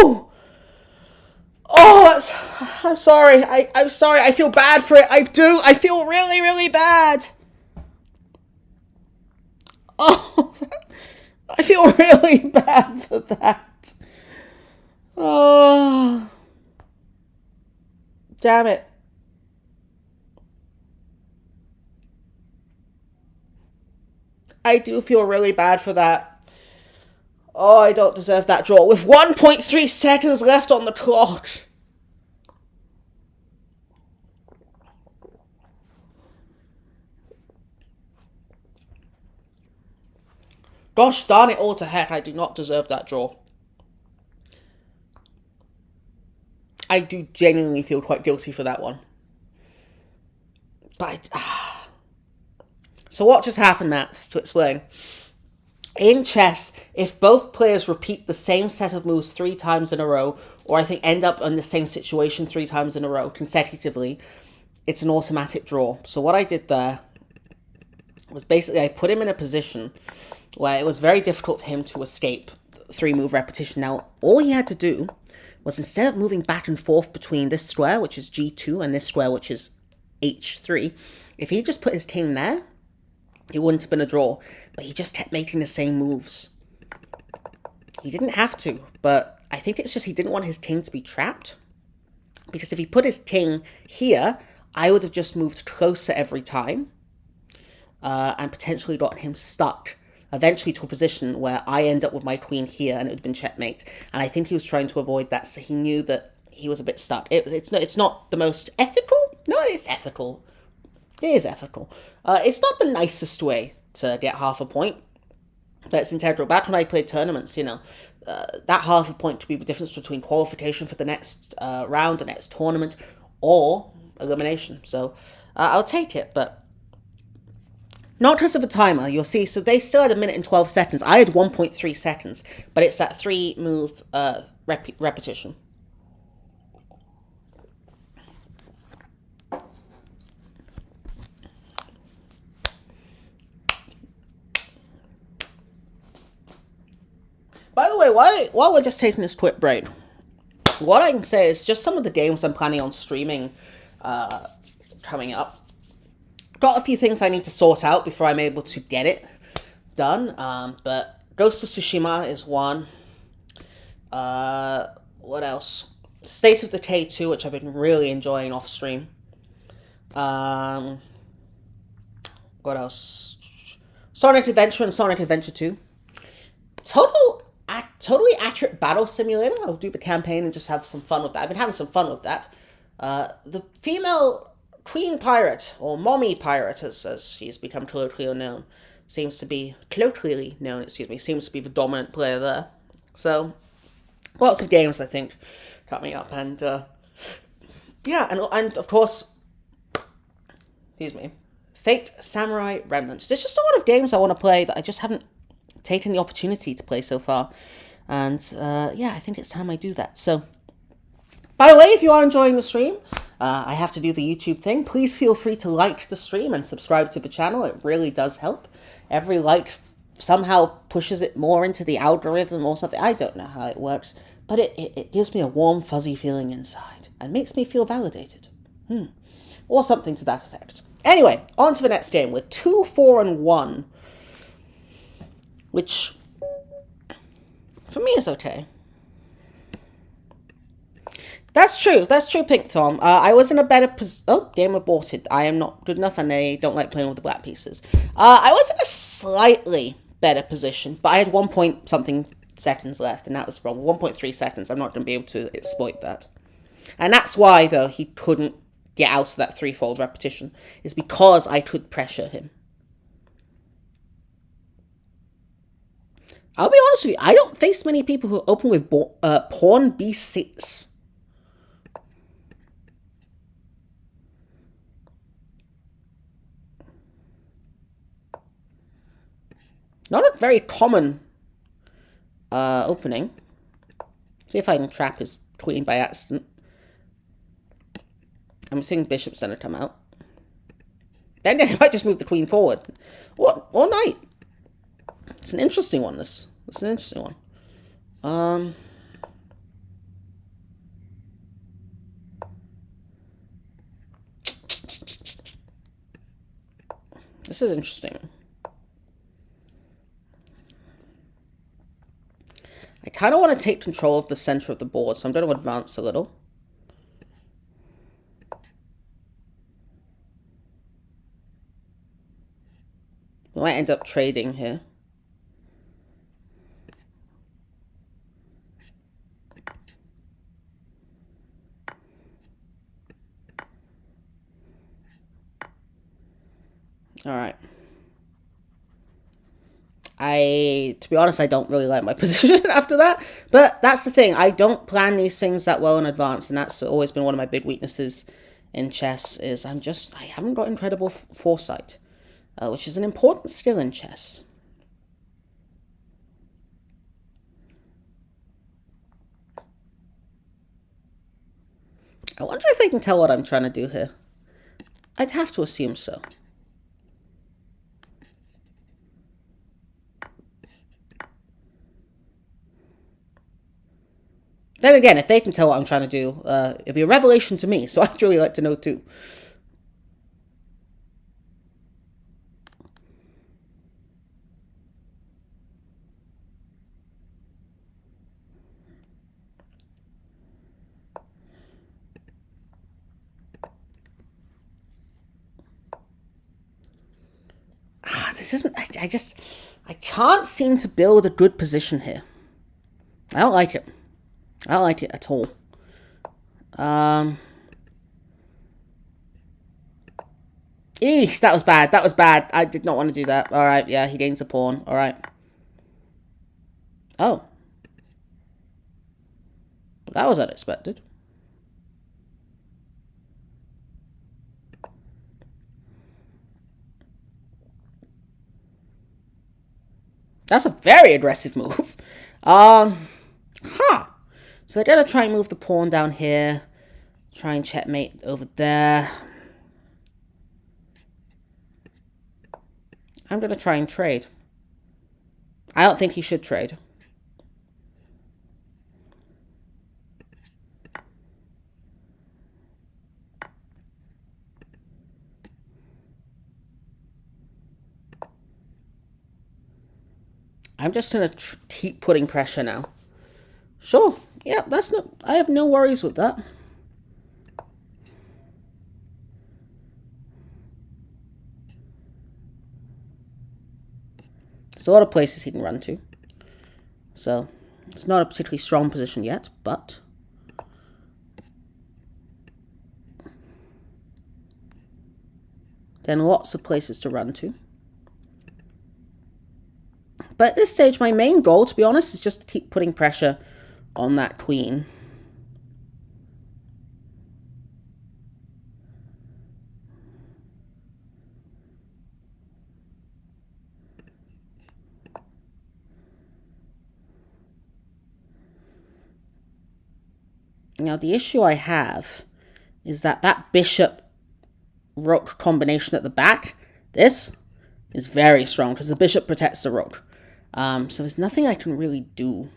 no! Oh, I'm sorry. I'm sorry. I feel bad for it. I do. I feel really, really bad. Oh, I feel really bad for that. Oh, damn it. I do feel really bad for that. Oh, I don't deserve that draw. With 1.3 seconds left on the clock. Gosh darn it all to heck, I do not deserve that draw. I do genuinely feel quite guilty for that one. But, so what just happened, Matt, to explain? In chess, if both players repeat the same set of moves 3 times in a row, or I think end up in the same situation 3 times in a row consecutively, it's an automatic draw. So what I did there was basically I put him in a position where it was very difficult for him to escape the 3-move repetition. Now, all he had to do was, instead of moving back and forth between this square, which is G2, and this square, which is H3, if he just put his king there, it wouldn't have been a draw. But he just kept making the same moves. He didn't have to, but I think it's just he didn't want his king to be trapped. Because if he put his king here, I would have just moved closer every time. And potentially got him stuck. Eventually to a position where I end up with my queen here and it would have been checkmate. And I think he was trying to avoid that, so he knew that he was a bit stuck. It's not the most ethical? No, it's ethical. It is ethical. It's not the nicest way to get half a point, but it's integral. Back when I played tournaments, that half a point could be the difference between qualification for the next round, the next tournament, or elimination. So I'll take it, but not because of a timer, you'll see. So they still had 1 minute and 12 seconds. I had 1.3 seconds, but it's that 3-move repetition. By the way, while we're just taking this quick break, what I can say is just some of the games I'm planning on streaming coming up. Got a few things I need to sort out before I'm able to get it done, but Ghost of Tsushima is one. What else? State of Decay 2, which I've been really enjoying off stream. What else? Sonic Adventure and Sonic Adventure 2. Totally accurate battle simulator. I'll do the campaign and just have some fun with that. I've been having some fun with that. The female Queen Pirate, or Mommy Pirate, as she's become colloquially known, seems to be the dominant player there. So, lots of games, I think, coming up. And, and of course, Fate Samurai Remnants. There's just a lot of games I want to play that I just haven't taken the opportunity to play so far. And, I think it's time I do that. So, by the way, if you are enjoying the stream, I have to do the YouTube thing. Please feel free to like the stream and subscribe to the channel. It really does help. Every like somehow pushes it more into the algorithm or something. I don't know how it works, but it gives me a warm, fuzzy feeling inside and makes me feel validated. Or something to that effect. Anyway, on to the next game. We're 2-4-1, which for me is okay. That's true, Pink Tom. I was in a better position. Oh, game aborted. I am not good enough and they don't like playing with the black pieces. I was in a slightly better position, but I had 1 point something seconds left, and that was wrong. 1.3 seconds. I'm not going to be able to exploit that. And that's why, though, he couldn't get out of that 3-fold repetition, is because I could pressure him. I'll be honest with you, I don't face many people who open with pawn b6. Not a very common opening. See if I can trap his queen by accident. I'm assuming bishop's going to come out. Then I might just move the queen forward. What? All night. It's an interesting one, this. It's an interesting one. This is interesting. I kind of want to take control of the center of the board, so I'm going to advance a little. We might end up trading here. All right. To be honest, I don't really like my position after that. But that's the thing. I don't plan these things that well in advance, and that's always been one of my big weaknesses in chess. Is I haven't got incredible foresight, which is an important skill in chess. I wonder if they can tell what I'm trying to do here. I'd have to assume so. Then again, if they can tell what I'm trying to do, it'd be a revelation to me, so I'd really like to know too. This isn't... I can't seem to build a good position here. I don't like it. I don't like it at all. Eesh, that was bad. That was bad. I did not want to do that. Alright, yeah, he gains a pawn. Alright. Oh. That was unexpected. That's a very aggressive move. So they're going to try and move the pawn down here. Try and checkmate over there. I'm going to try and trade. I don't think he should trade. I'm just going to keep putting pressure now. Sure. Yeah, that's no... I have no worries with that. There's a lot of places he can run to. So, it's not a particularly strong position yet, but... then lots of places to run to. But at this stage, my main goal, to be honest, is just to keep putting pressure on that queen. Now, the issue I have is that bishop-rook combination at the back, this is very strong because the bishop protects the rook. So there's nothing I can really do.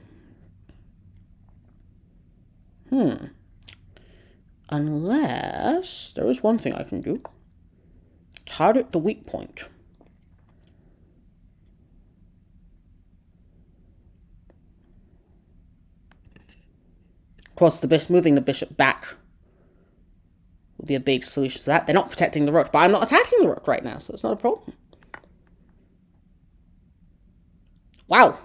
Unless there is one thing I can do. Target the weak point. Of course, moving the bishop back would be a big solution to that. They're not protecting the rook, but I'm not attacking the rook right now, so it's not a problem. Wow.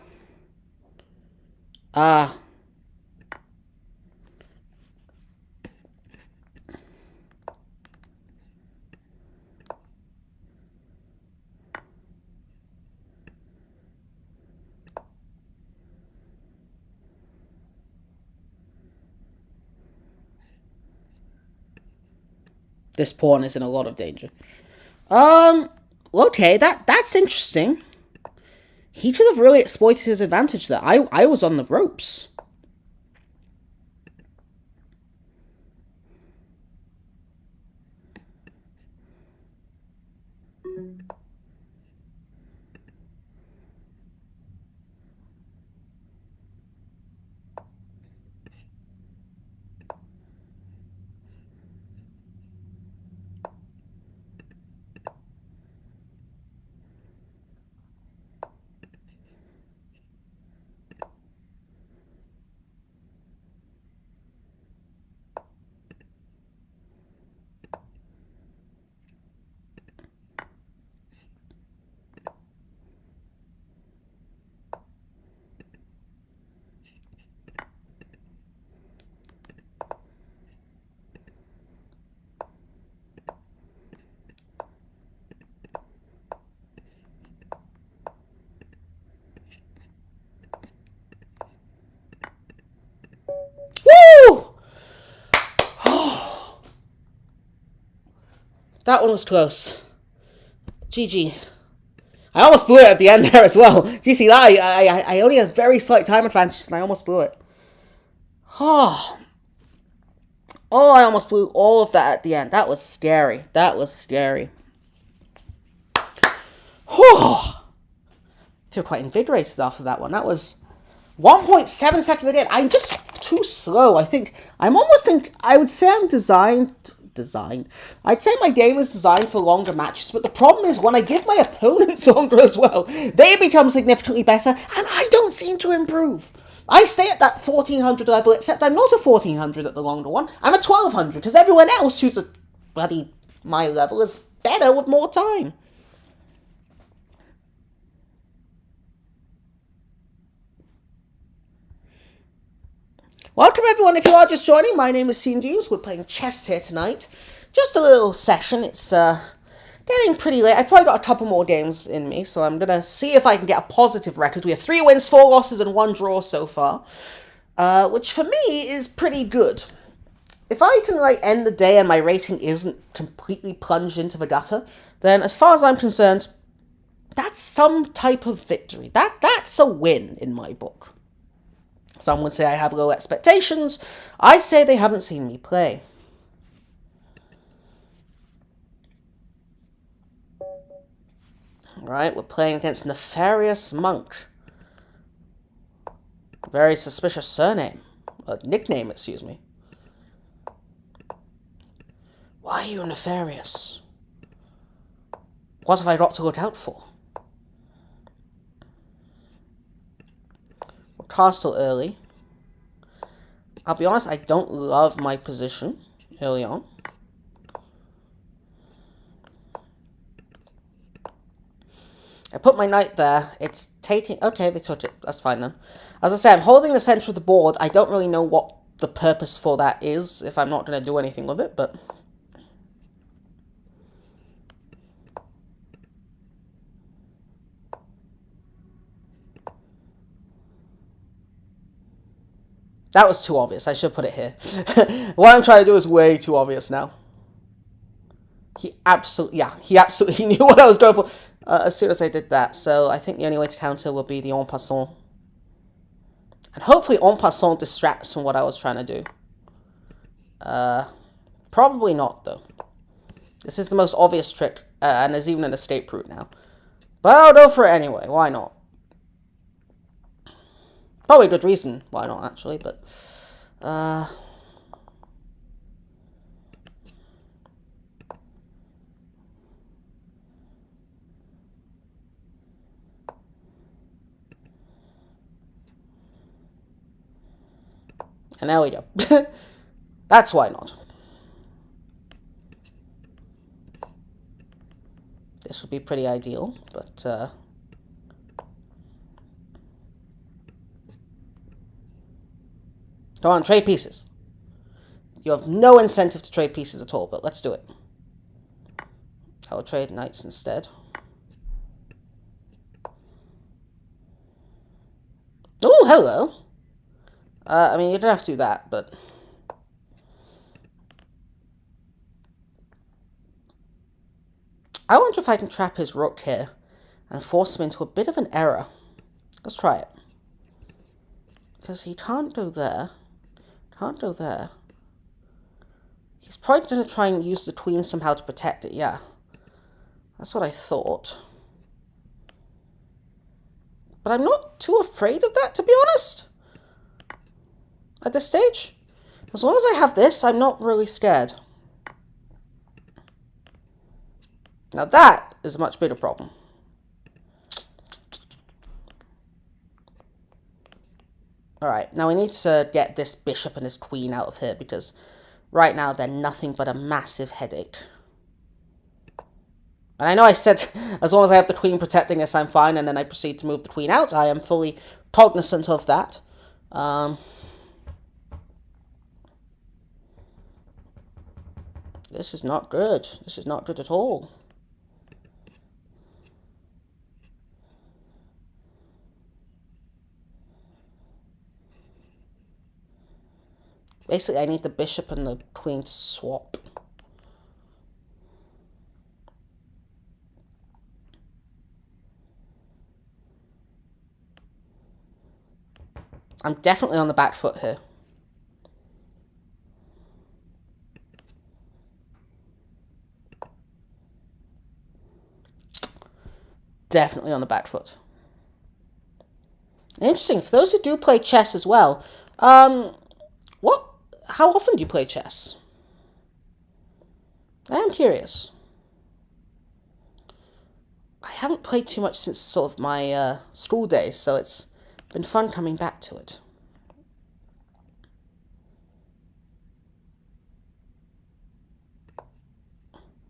This pawn is in a lot of danger. Okay, that's interesting. He could have really exploited his advantage there. I was on the ropes. that one was close. GG. I almost blew it at the end there as well. Do you see that? I only had a very slight time advantage and I almost blew it. Oh, I almost blew all of that at the end. That was scary. That was scary. I feel quite invigorated after that one. That was 1.7 seconds again. I'm just too slow. I would say I'm designed. I'd say my game is designed for longer matches, but the problem is when I give my opponents longer as well, they become significantly better, and I don't seem to improve. I stay at that 1400 level, except I'm not a 1400 at the longer one. I'm a 1200, because everyone else who's at bloody my level is better with more time. Welcome everyone, if you are just joining, my name is Sean. We're playing chess here tonight. Just a little session, it's getting pretty late. I've probably got a couple more games in me, so I'm going to see if I can get a positive record. We have 3 wins, 4 losses, and 1 draw so far, which for me is pretty good. If I can end the day and my rating isn't completely plunged into the gutter, then as far as I'm concerned, that's some type of victory. That's a win in my book. Some would say I have low expectations. I say they haven't seen me play. Alright, we're playing against Nefarious Monk. Very suspicious surname. Nickname, excuse me. Why are you nefarious? What have I got to look out for? Castle early. I'll be honest, I don't love my position early on. I put my knight there. It's taking... Okay, they took it. That's fine then. As I say, I'm holding the center of the board. I don't really know what the purpose for that is, if I'm not going to do anything with it, but... That was too obvious. I should put it here. What I'm trying to do is way too obvious now. He absolutely knew what I was going for as soon as I did that. So I think the only way to counter will be the en passant. And hopefully en passant distracts from what I was trying to do. Probably not, though. This is the most obvious trick, and there's even an escape route now. But I'll go for it anyway. Why not? Probably a good reason why not, actually, but... And there we go. That's why not. This would be pretty ideal, but... Come on, trade pieces. You have no incentive to trade pieces at all, but let's do it. I will trade knights instead. Oh, hello. I mean, you don't have to do that, but... I wonder if I can trap his rook here and force him into a bit of an error. Let's try it. Because he can't go there. Can't go there. He's probably going to try and use the queen somehow to protect it, yeah. That's what I thought. But I'm not too afraid of that, to be honest. At this stage. As long as I have this, I'm not really scared. Now that is a much bigger problem. Alright, now we need to get this bishop and his queen out of here, because right now they're nothing but a massive headache. And I know I said as long as I have the queen protecting this, I'm fine, and then I proceed to move the queen out. I am fully cognizant of that. This is not good. This is not good at all. Basically, I need the bishop and the queen to swap. I'm definitely on the back foot here. Definitely on the back foot. Interesting. For those who do play chess as well, what? How often do you play chess? I am curious. I haven't played too much since sort of my school days, so it's been fun coming back to it.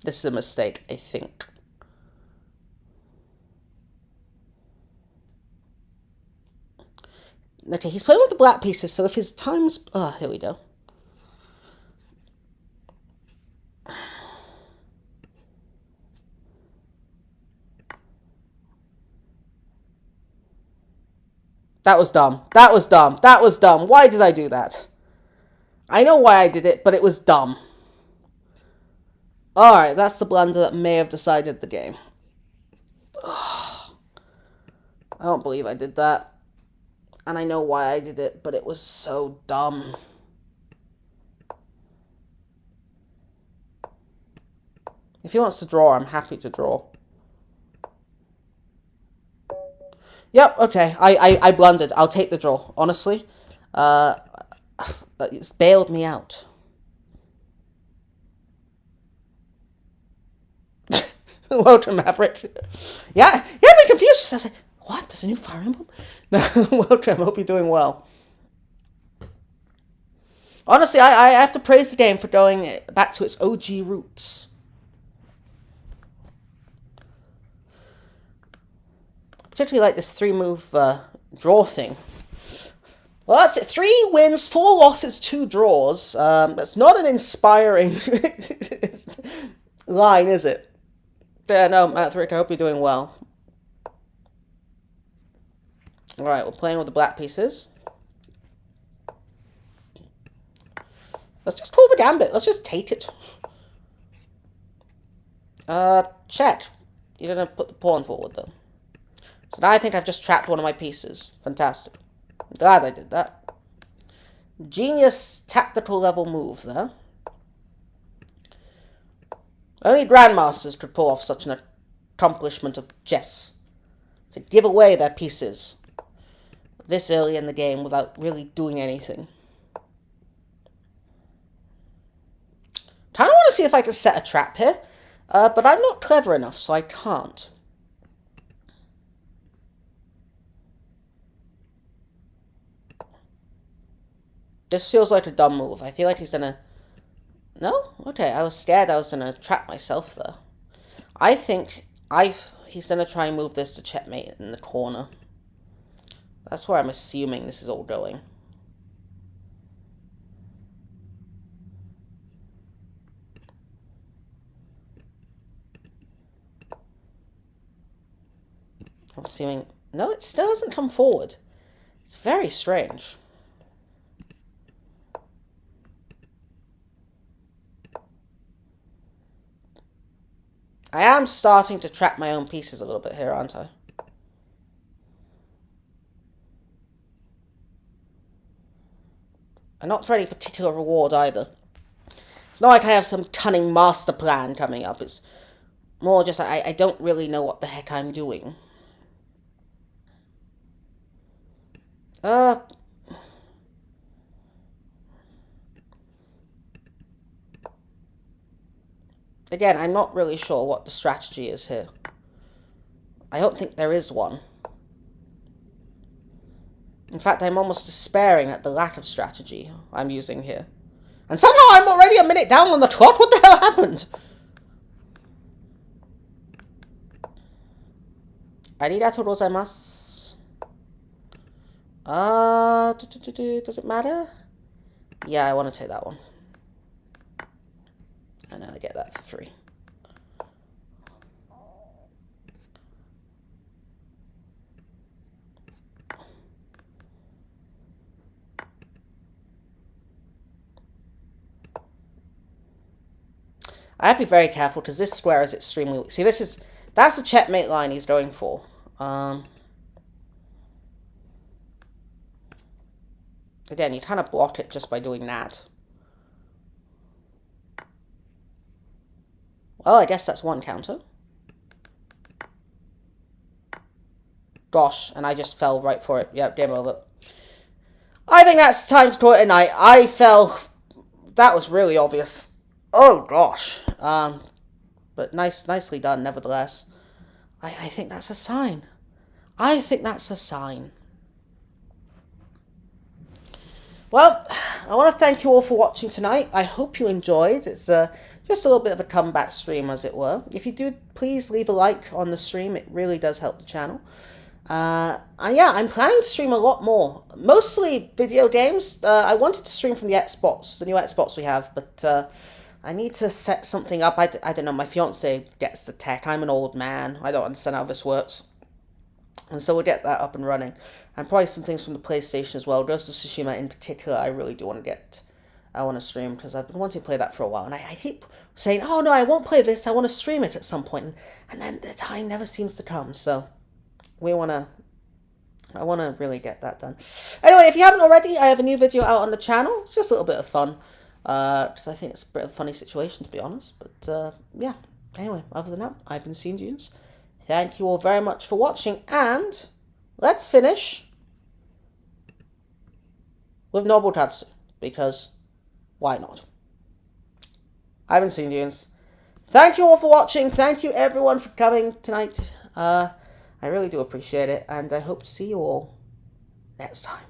This is a mistake, I think. Okay, he's playing with the black pieces, so if his time's... Oh, here we go. That was dumb. That was dumb. That was dumb. Why did I do that? I know why I did it, but it was dumb. Alright, that's the blunder that may have decided the game. Ugh. I don't believe I did that. And I know why I did it, but it was so dumb. If he wants to draw, I'm happy to draw. Yep, okay. I blundered. I'll take the draw, honestly. It's bailed me out. Welcome, Maverick. Yeah, I'm confused. I was like, what? There's a new Fire Emblem? No, welcome. Hope you're doing well. Honestly, I have to praise the game for going back to its OG roots. Particularly like this 3-move draw thing. Well, that's it. 3 wins, 4 losses, 2 draws. That's not an inspiring line, is it? Yeah, no, Maverick, I hope you're doing well. Alright, we're playing with the black pieces. Let's just call the gambit. Let's just take it. Check. You didn't put the pawn forward, though. So now I think I've just trapped one of my pieces. Fantastic. I'm glad I did that. Genius tactical level move there. Only grandmasters could pull off such an accomplishment of chess. To give away their pieces this early in the game without really doing anything. Kind of want to see if I can set a trap here, but I'm not clever enough, so I can't. This feels like a dumb move. I feel like he's gonna... No? Okay, I was scared I was gonna trap myself there. I think he's gonna try and move this to checkmate in the corner. That's where I'm assuming this is all going. I'm assuming... No, it still hasn't come forward. It's very strange. I am starting to trap my own pieces a little bit here, aren't I? And not for any particular reward either. It's not like I have some cunning master plan coming up. It's more just I don't really know what the heck I'm doing. Again, I'm not really sure what the strategy is here. I don't think there is one. In fact, I'm almost despairing at the lack of strategy I'm using here. And somehow I'm already a minute down on the clock? What the hell happened? Arigatou gozaimasu. Does it matter? Yeah, I want to take that one. And then I get that for 3. I have to be very careful because this square is extremely weak. See, that's the checkmate line he's going for. Again, you kind of block it just by doing that. Well, I guess that's one counter. Gosh, and I just fell right for it. Yep, game over. I think that's time to call it a night. I fell. That was really obvious. Oh, gosh. But nicely done, nevertheless. I think that's a sign. I think that's a sign. Well, I want to thank you all for watching tonight. I hope you enjoyed. It's just a little bit of a comeback stream, as it were. If you do, please leave a like on the stream. It really does help the channel. And yeah, I'm planning to stream a lot more. Mostly video games. I wanted to stream from the Xbox, the new Xbox we have, but I need to set something up. I don't know, my fiance gets the tech. I'm an old man. I don't understand how this works. And so we'll get that up and running. And probably some things from the PlayStation as well. Ghost of Tsushima in particular, I really do want to get. I want to stream because I've been wanting to play that for a while. And I keep saying, oh no, I won't play this. I want to stream it at some point. And then the time never seems to come. So I want to really get that done. Anyway, if you haven't already, I have a new video out on the channel. It's just a little bit of fun. Because I think it's a bit of a funny situation, to be honest. But yeah. Anyway, other than that, I've been Seeing Dunes. Thank you all very much for watching, and let's finish with Noble Tatsu, because why not? I've been Seeing Dunes. Thank you all for watching. Thank you everyone for coming tonight. I really do appreciate it, and I hope to see you all next time.